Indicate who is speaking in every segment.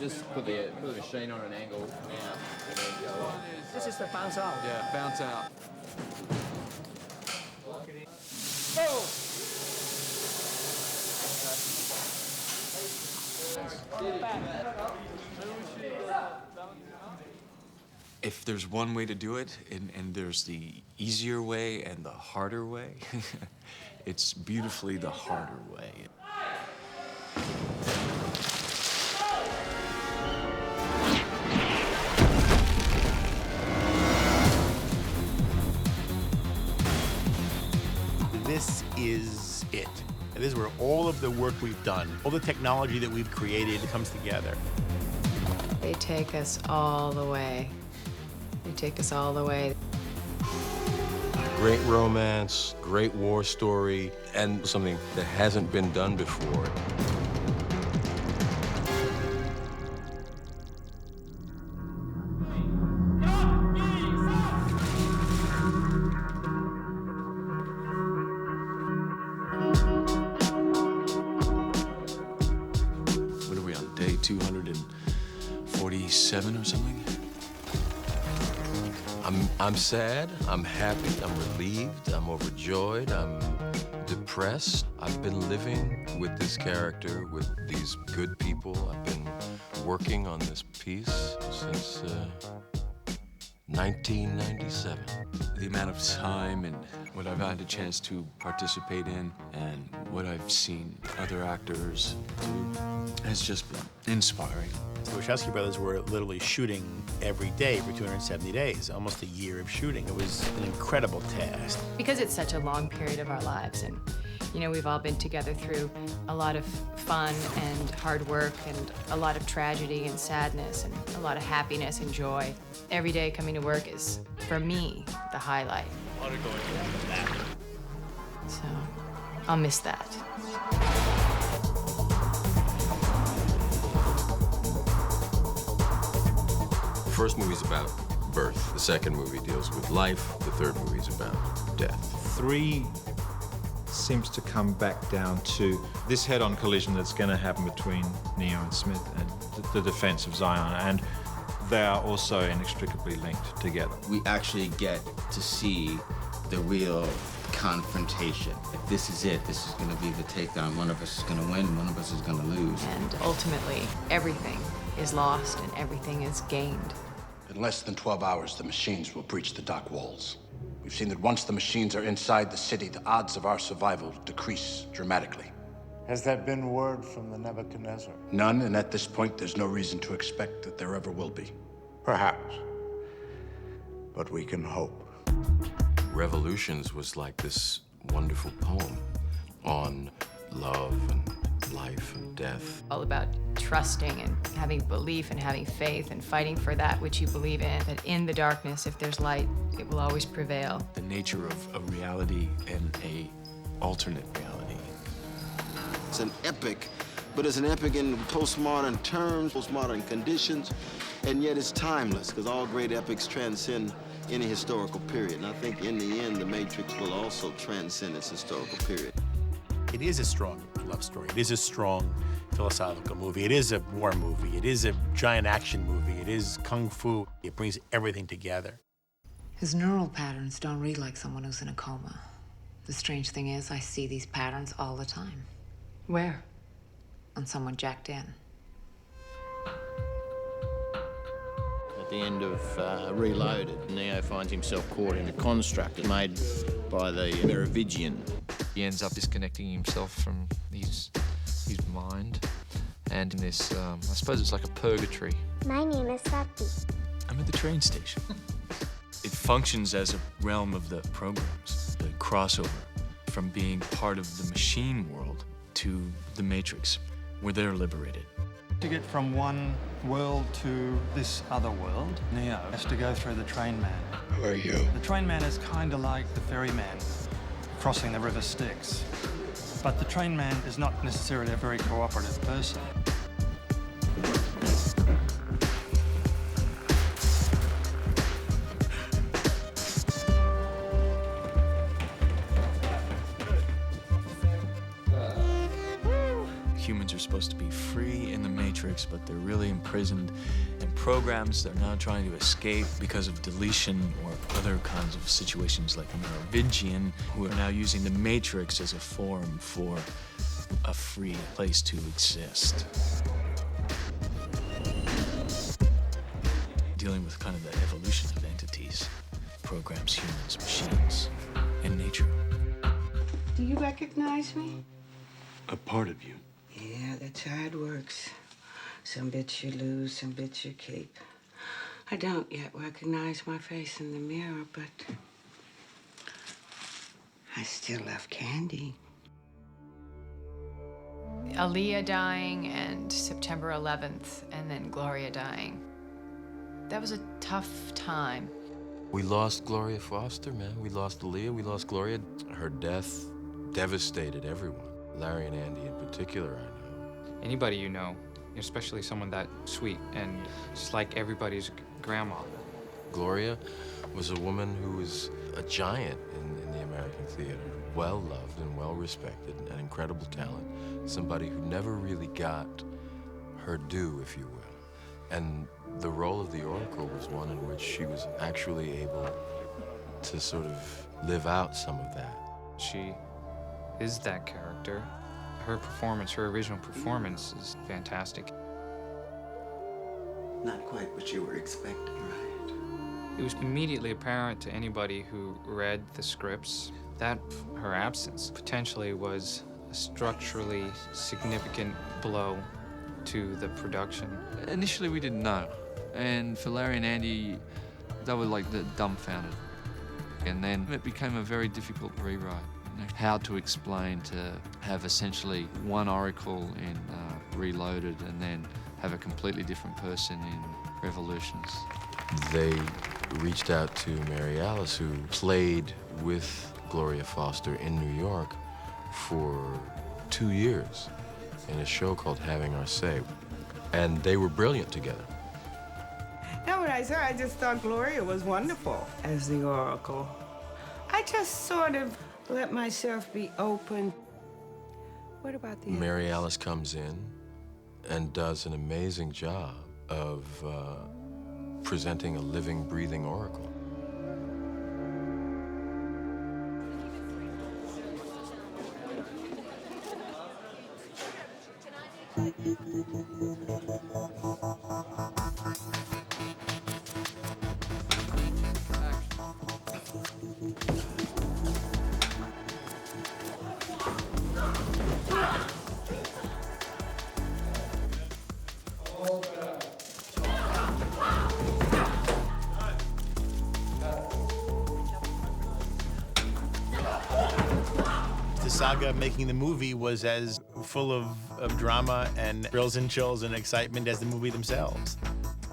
Speaker 1: just put the machine on an angle now, and then go up.
Speaker 2: This is the bounce out.
Speaker 3: Yeah, bounce out. If there's one way to do it, and there's the easier way and the harder way, it's beautifully the harder way.
Speaker 4: This is it. This is where all of the work we've done, all the technology that we've created comes together.
Speaker 5: They take us all the way. They take us all the way.
Speaker 6: Great romance, great war story, and something that hasn't been done before.
Speaker 3: What are we on, day 247 or something?
Speaker 6: I'm sad, I'm happy, I'm relieved, I'm overjoyed, I'm depressed. I've been living with this character, with these good people. I've been working on this piece since 1997.
Speaker 3: The amount of time and what I've had a chance to participate in and what I've seen other actors do has just been inspiring.
Speaker 4: The Wachowski brothers were literally shooting every day for 270 days, almost a year of shooting. It was an incredible task.
Speaker 5: Because it's such a long period of our lives, and you know, we've all been together through a lot of fun and hard work and a lot of tragedy and sadness and a lot of happiness and joy. Every day coming to work is, for me, the highlight. So I'll miss that.
Speaker 6: The first movie's about birth. The second movie deals with life. The third movie's about death.
Speaker 7: 3 seems to come back down to this head-on collision that's going to happen between Neo and Smith and the defense of Zion, and they are also inextricably linked together.
Speaker 8: We actually get to see the real confrontation. If this is it, this is going to be the takedown. One of us is going to win, one of us is going to lose.
Speaker 5: And ultimately, everything is lost and everything is gained.
Speaker 9: In less than 12 hours, the machines will breach the dock walls. We've seen that once the machines are inside the city, the odds of our survival decrease dramatically.
Speaker 10: Has that been word from the Nebuchadnezzar?
Speaker 9: None, and at this point, there's no reason to expect that there ever will be.
Speaker 10: Perhaps. But we can hope.
Speaker 6: Revolutions was like this wonderful poem on love and life and death.
Speaker 5: All about trusting and having belief and having faith and fighting for that which you believe in. That in the darkness, if there's light, it will always prevail.
Speaker 3: The nature of a reality and a alternate reality.
Speaker 11: It's an epic, but it's an epic in postmodern terms, postmodern conditions, and yet it's timeless, because all great epics transcend any historical period. And I think in the end, The Matrix will also transcend its historical period.
Speaker 4: It is a strong love story. It is a strong philosophical movie. It is a war movie. It is a giant action movie. It is kung fu. It brings everything together.
Speaker 12: His neural patterns don't read like someone who's in a coma. The strange thing is, I see these patterns all the time.
Speaker 5: Where?
Speaker 12: On someone jacked in.
Speaker 13: At the end of Reloaded, Neo finds himself caught in a construct made by the Merovingian.
Speaker 14: He ends up disconnecting himself from his mind, and in this, I suppose it's like a purgatory.
Speaker 15: My name is Sati.
Speaker 3: I'm at the train station. It functions as a realm of the programs, the crossover from being part of the machine world to the Matrix, where they're liberated.
Speaker 16: To get from one world to this other world, Neo has to go through the train man.
Speaker 9: Who are you?
Speaker 16: The train man is kind of like the ferryman crossing the River Styx. But the train man is not necessarily a very cooperative person.
Speaker 3: Humans are supposed to be free in the Matrix, but they're really imprisoned in programs they're now trying to escape because of deletion or other kinds of situations like Merovingian, who are now using the Matrix as a form for a free place to exist. Dealing with kind of the evolution of entities, programs, humans, machines, and nature.
Speaker 2: Do you recognize me?
Speaker 9: A part of you.
Speaker 2: Yeah, that's how it works. Some bits you lose, some bits you keep. I don't yet recognize my face in the mirror, but I still love candy.
Speaker 5: Aaliyah dying and September 11th, and then Gloria dying. That was a tough time.
Speaker 6: We lost Gloria Foster, man. We lost Aaliyah, we lost Gloria. Her death devastated everyone. Larry and Andy in particular, I know.
Speaker 15: Anybody you know, especially someone that sweet and just like everybody's grandma.
Speaker 6: Gloria was a woman who was a giant in the American theater. Well-loved and well-respected, an incredible talent. Somebody who never really got her due, if you will. And the role of the Oracle was one in which she was actually able to sort of live out some of that.
Speaker 15: She is that character. Her performance, her original performance is fantastic.
Speaker 17: Not quite what you were expecting, right?
Speaker 15: It was immediately apparent to anybody who read the scripts that her absence potentially was a structurally significant blow to the production.
Speaker 14: Initially, we didn't know. And for Larry and Andy, they were like dumbfounded. And then it became a very difficult rewrite. You know, how to explain to have essentially one Oracle in Reloaded and then have a completely different person in Revolutions.
Speaker 6: They reached out to Mary Alice, who played with Gloria Foster in New York for 2 years in a show called Having Our Say. And they were brilliant together.
Speaker 2: Now, when I saw her, I just thought Gloria was wonderful as the Oracle. I just sort of let myself be open. What about the
Speaker 6: Mary Alice comes in and does an amazing job of presenting a living, breathing Oracle.
Speaker 4: The saga of making the movie was as full of drama and thrills and chills and excitement as the movie themselves.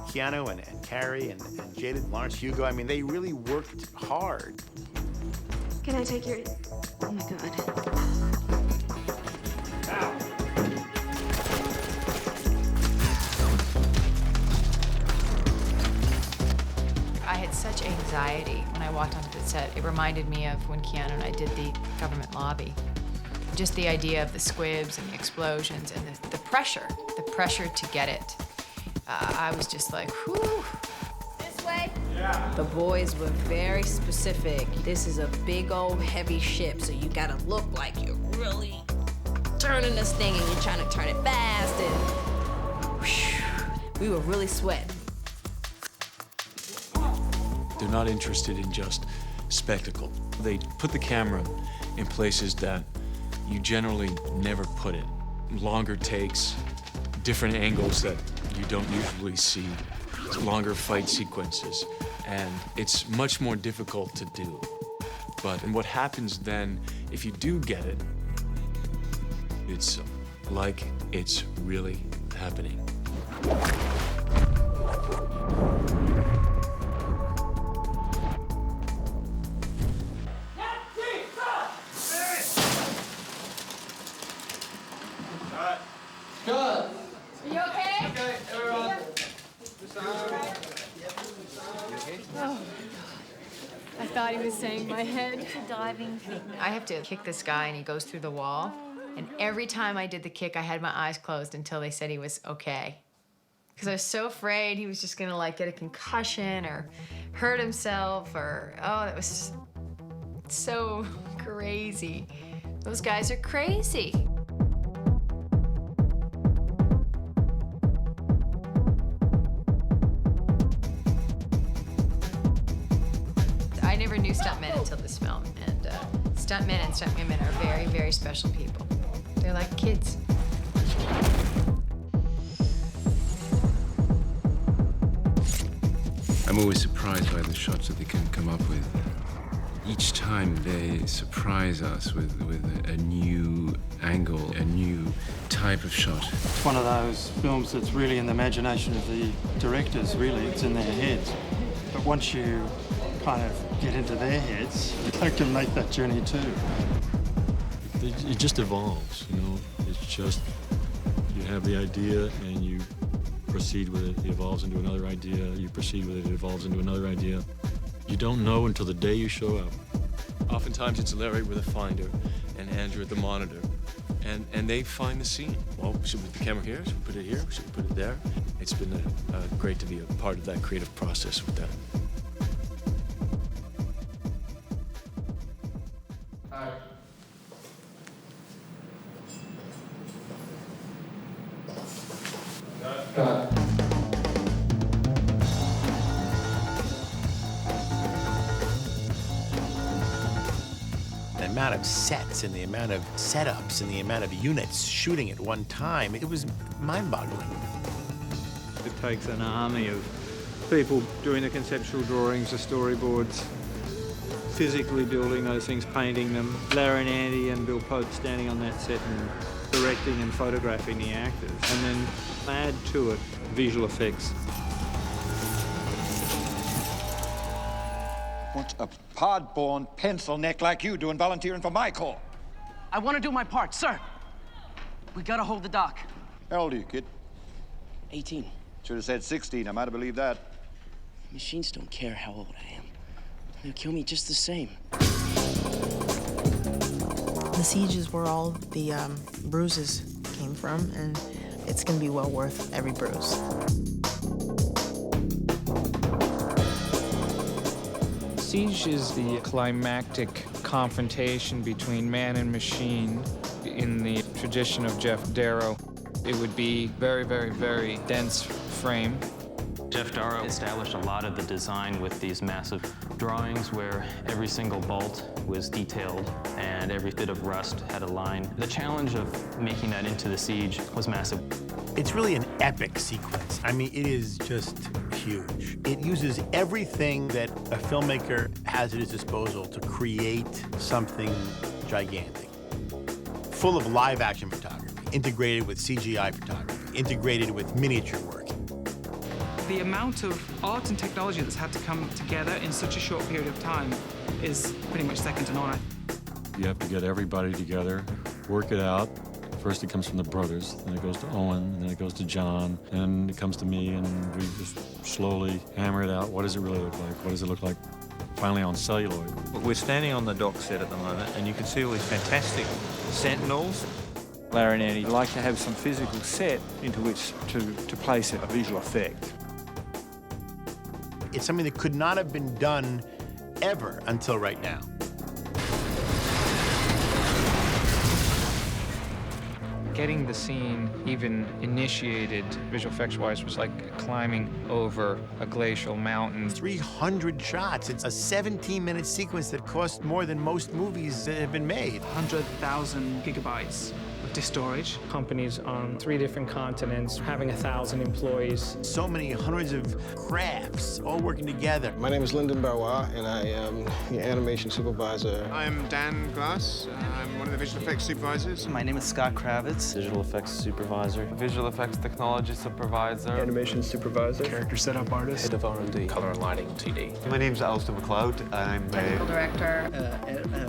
Speaker 4: Keanu and Carrie and Jada, Lawrence Hugo, I mean, they really worked hard.
Speaker 18: Can I take your... Oh, my God.
Speaker 5: I had such anxiety when I walked onto the set. It reminded me of when Keanu and I did the government lobby. Just the idea of the squibs and the explosions and the pressure to get it. I was just like, whew.
Speaker 19: This way? Yeah. The boys were very specific. This is a big old heavy ship, so you gotta look like you're really turning this thing and you're trying to turn it fast and whew, we were really sweating.
Speaker 3: They're not interested in just spectacle. They put the camera in places that you generally never put it. Longer takes, different angles that you don't usually see, longer fight sequences, and it's much more difficult to do. And what happens then, if you do get it, it's like it's really happening.
Speaker 19: Good. Are you okay?
Speaker 18: Okay, everyone.
Speaker 5: Oh, I thought he was saying my head.
Speaker 19: It's a diving thing.
Speaker 5: I have to kick this guy and he goes through the wall. And every time I did the kick, I had my eyes closed until they said he was okay. Because I was so afraid he was just gonna like get a concussion or hurt himself or, oh, that was so crazy. Those guys are crazy. I never knew stuntmen until this film, and stuntmen and stuntwomen are very, very special people. They're like kids.
Speaker 20: I'm always surprised by the shots that they can come up with. Each time they surprise us with a new angle, a new type of shot.
Speaker 16: It's one of those films that's really in the imagination of the directors, really. It's in their heads. But once you kind of get into their heads, they can make that journey too.
Speaker 7: It just evolves, you know. It's just, you have the idea and you proceed with it. It evolves into another idea. You proceed with it. It evolves into another idea. You don't know until the day you show up.
Speaker 3: Oftentimes it's Larry with a finder and Andrew at the monitor. And they find the scene. Well, should we put the camera here? Should we put it here? Should we put it there? It's been great to be a part of that creative process with them.
Speaker 4: The amount of sets and the amount of setups and the amount of units shooting at one time, it was mind-boggling.
Speaker 21: It takes an army of people doing the conceptual drawings, the storyboards, physically building those things, painting them. Larry and Andy and Bill Pope standing on that set and directing and photographing the actors. And then add to it visual effects.
Speaker 22: What's a pod-born pencil neck like you doing volunteering for my corps?
Speaker 23: I want to do my part, sir. We gotta hold the dock.
Speaker 22: How old are you, kid?
Speaker 23: 18.
Speaker 22: Should have said 16. I might have believed that.
Speaker 23: Machines don't care how old I am. They'll kill me just the same.
Speaker 24: The siege is where all the bruises came from, and it's gonna be well worth every bruise.
Speaker 15: Siege is the climactic confrontation between man and machine in the tradition of Jeff Darrow. It would be very, very, very dense frame.
Speaker 25: Jeff Darrow established a lot of the design with these massive drawings where every single bolt was detailed and every bit of rust had a line. The challenge of making that into the siege was massive.
Speaker 4: It's really an epic sequence. I mean, it is just huge. It uses everything that a filmmaker has at his disposal to create something gigantic. Full of live action photography, integrated with CGI photography, integrated with miniature work.
Speaker 26: The amount of art and technology that's had to come together in such a short period of time is pretty much second to none.
Speaker 7: You have to get everybody together, work it out. First it comes from the brothers, then it goes to Owen, and then it goes to John, and it comes to me, and we just slowly hammer it out. What does it really look like? What does it look like finally on celluloid?
Speaker 21: We're standing on the dock set at the moment, and you can see all these fantastic sentinels. Larry and Andy like to have some physical set into which to place a visual effect.
Speaker 4: It's something that could not have been done ever until right now.
Speaker 15: Getting the scene even initiated visual effects-wise was like climbing over a glacial mountain.
Speaker 4: 300 shots. It's a 17-minute sequence that cost more than most movies that have been made.
Speaker 26: 100,000 gigabytes of disk storage.
Speaker 15: Companies on 3 different continents, having 1,000 employees.
Speaker 4: So many hundreds of crafts all working together.
Speaker 27: My name is Lyndon Barwa, and I am the animation supervisor.
Speaker 28: I'm Dan Glass. I'm one of the visual effects supervisors.
Speaker 23: My name is Scott Kravitz.
Speaker 29: Visual effects supervisor. Visual effects technology supervisor.
Speaker 27: Animation supervisor.
Speaker 28: Character setup artist.
Speaker 29: Head of R&D. Color and lighting TD.
Speaker 27: My name is Alistair McLeod. I'm
Speaker 19: Technical director.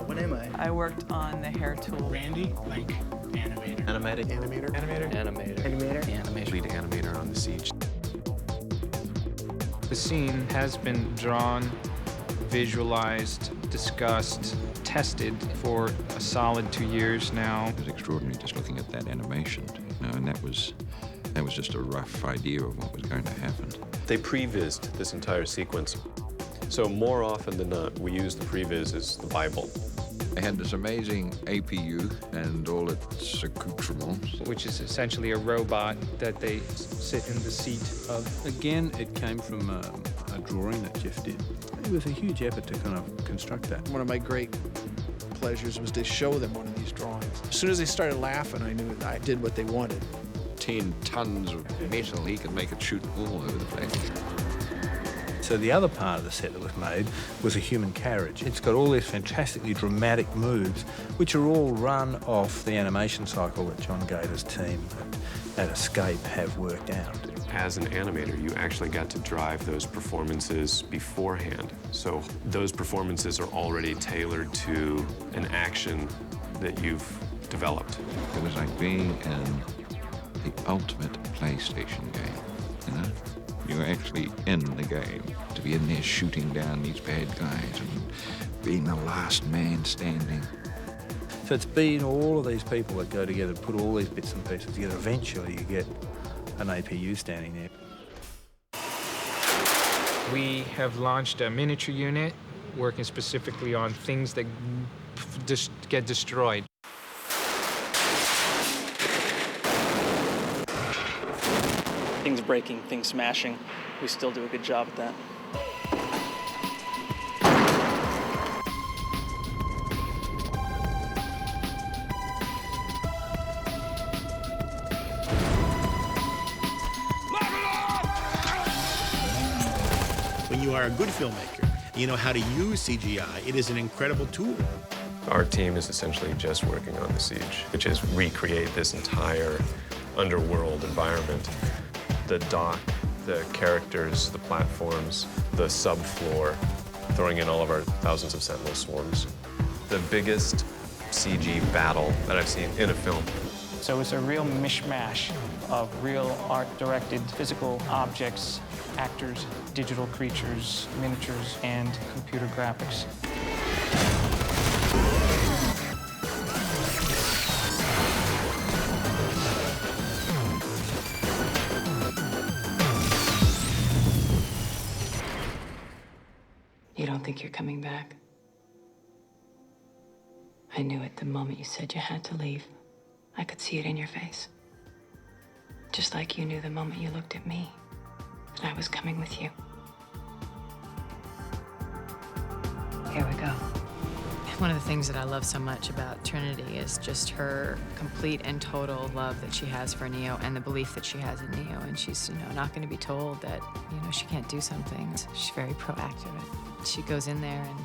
Speaker 23: What am I?
Speaker 19: I worked on the hair tool.
Speaker 28: Randy, like animator.
Speaker 29: Animated.
Speaker 28: Animator.
Speaker 29: Animator.
Speaker 23: Animator.
Speaker 29: Animation.
Speaker 6: Lead animator on the siege.
Speaker 15: The scene has been drawn visualized, discussed, tested for a solid 2 years now.
Speaker 1: It was extraordinary just looking at that animation, you know, and that was just a rough idea of what was going to happen.
Speaker 8: They prevised this entire sequence. So more often than not, we use the previs as the Bible.
Speaker 1: They had this amazing APU and all its accoutrements.
Speaker 15: Which is essentially a robot that they sit in the seat of.
Speaker 9: Again, it came from a drawing that Jeff did. It was a huge effort to kind of construct that.
Speaker 10: One of my great pleasures was to show them one of these drawings. As soon as they started laughing, I knew I did what they wanted.
Speaker 1: 10 tons of metal, he could make it shoot all over the place.
Speaker 9: So the other part of the set that was made was a human carriage. It's got all these fantastically dramatic moves, which are all run off the animation cycle that John Gator's team at Escape have worked out.
Speaker 8: As an animator, you actually got to drive those performances beforehand. So those performances are already tailored to an action that you've developed.
Speaker 1: It was like being in the ultimate PlayStation game, you know? You were actually in the game, to be in there shooting down these bad guys and being the last man standing.
Speaker 9: So it's been all of these people that go together, put all these bits and pieces together. Eventually you get an APU standing there.
Speaker 15: We have launched a miniature unit working specifically on things that just get destroyed.
Speaker 11: Things breaking, things smashing. We still do a good job at that.
Speaker 4: When you are a good filmmaker, you know how to use CGI. It is an incredible tool.
Speaker 8: Our team is essentially just working on The Siege, which is recreate this entire underworld environment. The dock, the characters, the platforms, the subfloor, throwing in all of our thousands of sentinel swarms. The biggest CG battle that I've seen in a film.
Speaker 11: So it's a real mishmash of real art-directed physical objects, actors, digital creatures, miniatures, and computer graphics.
Speaker 5: You don't think you're coming back? I knew it the moment you said you had to leave. I could see it in your face. Just like you knew the moment you looked at me that I was coming with you. Here we go. One of the things that I love so much about Trinity is just her complete and total love that she has for Neo and the belief that she has in Neo. And she's, not going to be told that, she can't do something. She's very proactive. She goes in there and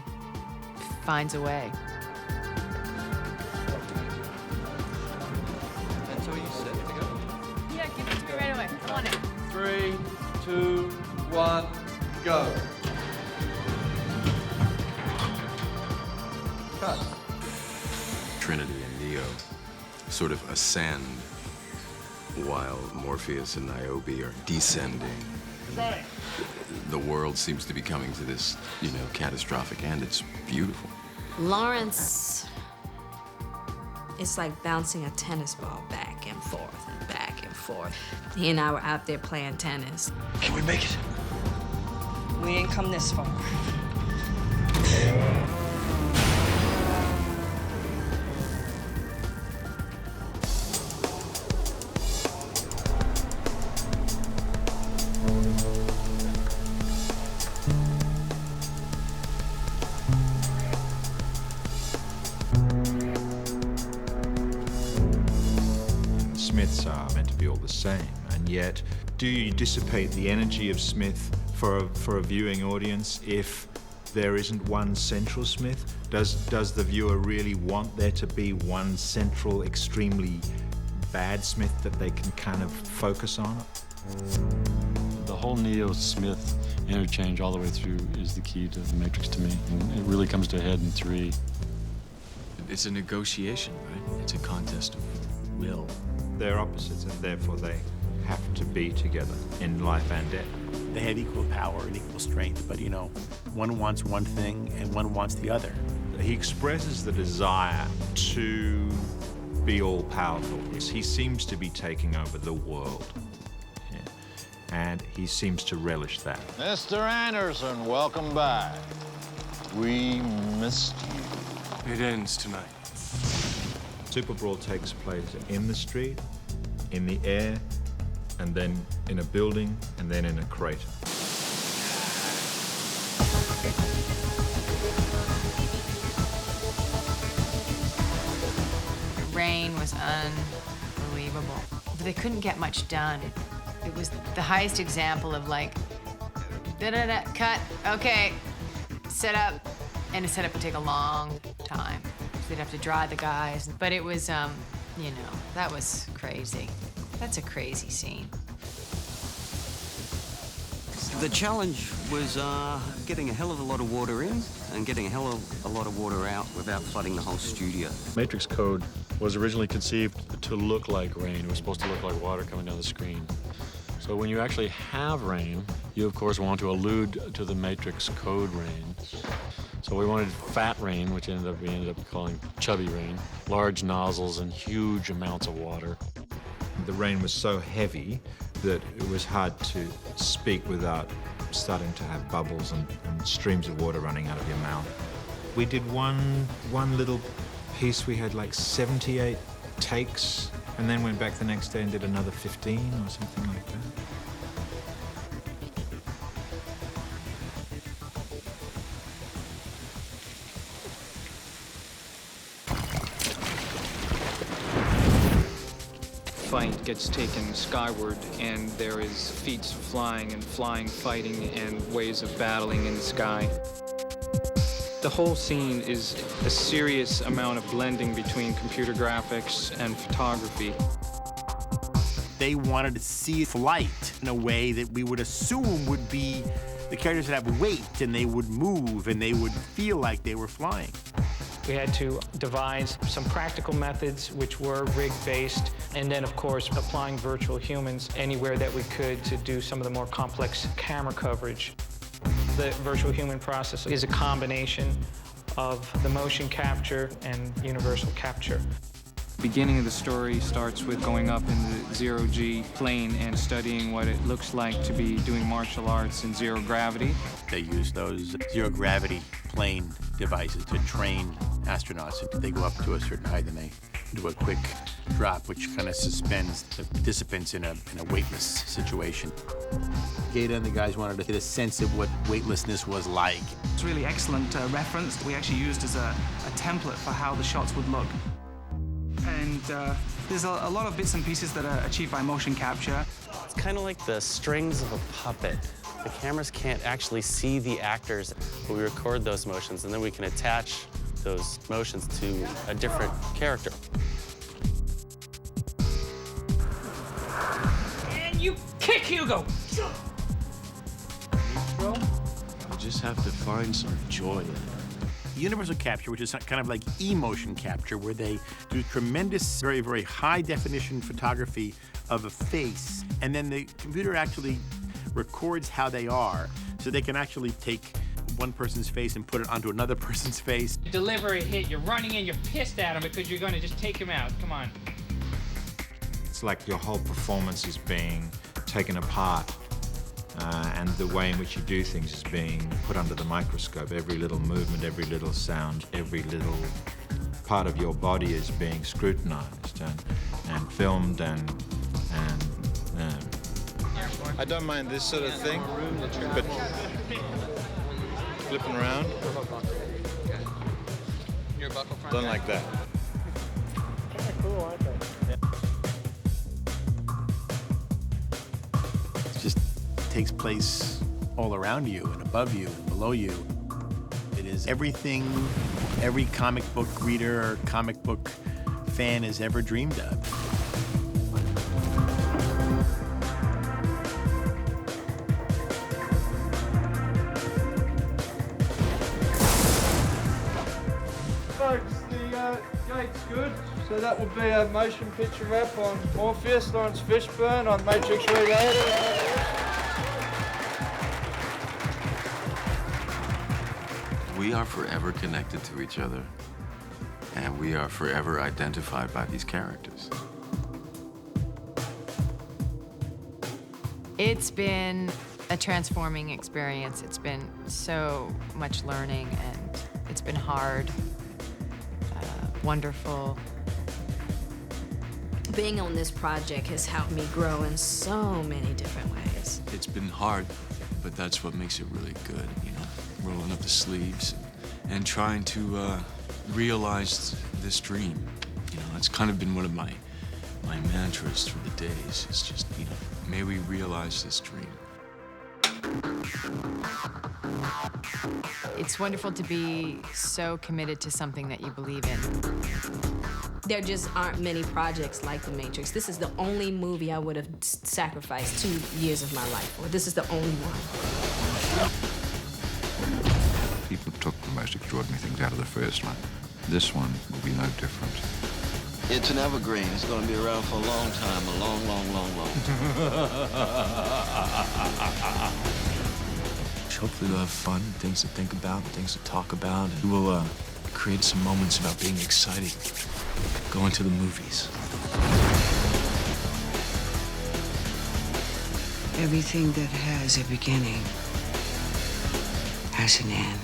Speaker 5: finds a way.
Speaker 9: That's all you said to go?
Speaker 5: Yeah, give it to me right away. I want it.
Speaker 9: 3, 2, 1, go. Cut.
Speaker 6: Trinity and Neo sort of ascend while Morpheus and Niobe are descending.
Speaker 11: Right.
Speaker 6: The world seems to be coming to this, catastrophic end. It's beautiful.
Speaker 19: Lawrence is like bouncing a tennis ball back and forth and back and forth. He and I were out there playing tennis.
Speaker 9: Can we make it?
Speaker 11: We ain't come this far.
Speaker 7: Smiths are meant to be all the same, and yet, do you dissipate the energy of Smith for a viewing audience if there isn't one central Smith? Does the viewer really want there to be one central, extremely bad Smith that they can kind of focus on?
Speaker 12: The whole Neo-Smith interchange all the way through is the key to the Matrix to me, and it really comes to a head in 3.
Speaker 3: It's a negotiation, right? It's a contest of will.
Speaker 7: They're opposites, and therefore they have to be together in life and death.
Speaker 4: They have equal power and equal strength, but you know, one wants one thing and one wants the other.
Speaker 7: He expresses the desire to be all-powerful. He seems to be taking over the world. Yeah. And he seems to relish that.
Speaker 2: Mr. Anderson, welcome back. We missed you.
Speaker 3: It ends tonight.
Speaker 7: Super Brawl takes place in the street, in the air, and then in a building, and then in a crater.
Speaker 5: Rain was unbelievable. They couldn't get much done. It was the highest example of like, da-da-da, cut, okay, set up. And a setup would take a long time. So they'd have to dry the guys. But it was, you know, that was crazy. That's a crazy scene.
Speaker 13: The challenge was getting a hell of a lot of water in and getting a hell of a lot of water out without flooding the whole studio.
Speaker 12: Matrix code was originally conceived to look like rain. It was supposed to look like water coming down the screen. So when you actually have rain, you of course want to allude to the Matrix code rain. So we wanted fat rain, which we ended up calling chubby rain, large nozzles and huge amounts of water.
Speaker 7: The rain was so heavy that it was hard to speak without starting to have bubbles and streams of water running out of your mouth. We did one little piece. We had like 78 takes, and then went back the next day and did another 15 or something like that.
Speaker 15: Fight gets taken skyward, and there is feats of flying and flying, fighting, and ways of battling in the sky. The whole scene is a serious amount of blending between computer graphics and photography.
Speaker 4: They wanted to see flight in a way that we would assume would be the characters would have weight and they would move and they would feel like they were flying.
Speaker 11: We had to devise some practical methods which were rig-based, and then, of course, applying virtual humans anywhere that we could to do some of the more complex camera coverage. The virtual human process is a combination of the motion capture and universal capture.
Speaker 15: The beginning of the story starts with going up in the zero-G plane and studying what it looks like to be doing martial arts in zero gravity.
Speaker 4: They use those zero-gravity plane devices to train astronauts. They go up to a certain height and they do a quick drop, which kind of suspends the participants in a weightless situation. Gaeta and the guys wanted to get a sense of what weightlessness was like.
Speaker 26: It's really excellent reference we actually used as a template for how the shots would look. And there's a lot of bits and pieces that are achieved by motion capture.
Speaker 23: It's kind of like the strings of a puppet. The cameras can't actually see the actors, but we record those motions, and then we can attach those motions to a different character.
Speaker 26: And you kick Hugo!
Speaker 3: You just have to find some joy in it.
Speaker 4: Universal capture, which is kind of like emotion capture, where they do tremendous, very, very high definition photography of a face, and then the computer actually records how they are, so they can actually take one person's face and put it onto another person's face.
Speaker 11: You deliver a hit, you're running in, you're pissed at him because you're going to just take him out. Come on.
Speaker 7: It's like your whole performance is being taken apart. And the way in which you do things is being put under the microscope. Every little movement, every little sound, every little part of your body is being scrutinized and filmed and
Speaker 27: I don't mind this sort of thing, but flipping around, don't like that.
Speaker 10: Kind of cool, aren't they?
Speaker 4: It just takes place all around you and above you and below you. It is everything every comic book reader or comic book fan has ever dreamed of.
Speaker 28: Folks, the
Speaker 14: Gate's good. So that would be a motion picture rep on Morpheus, Lawrence Fishburne on Matrix Reloaded.
Speaker 6: We are forever connected to each other, and we are forever identified by these characters.
Speaker 5: It's been a transforming experience. It's been so much learning, and it's been hard, wonderful.
Speaker 19: Being on this project has helped me grow in so many different ways.
Speaker 3: It's been hard, but that's what makes it really good, you know, rolling up the sleeves and trying to realize this dream. You know, that's kind of been one of my mantras through the days. It's just, you know, may we realize this dream.
Speaker 5: It's wonderful to be so committed to something that you believe in.
Speaker 19: There just aren't many projects like The Matrix. This is the only movie I would have sacrificed 2 years of my life for. This is the only one.
Speaker 1: People took the most extraordinary things out of the first one. This one will be no different.
Speaker 16: It's an evergreen. It's going to be around for a long time, a long, long, long, long time.
Speaker 3: Hopefully we'll have fun, things to think about, things to talk about, and we'll create some moments about being excited, going to the movies.
Speaker 17: Everything that has a beginning has an end.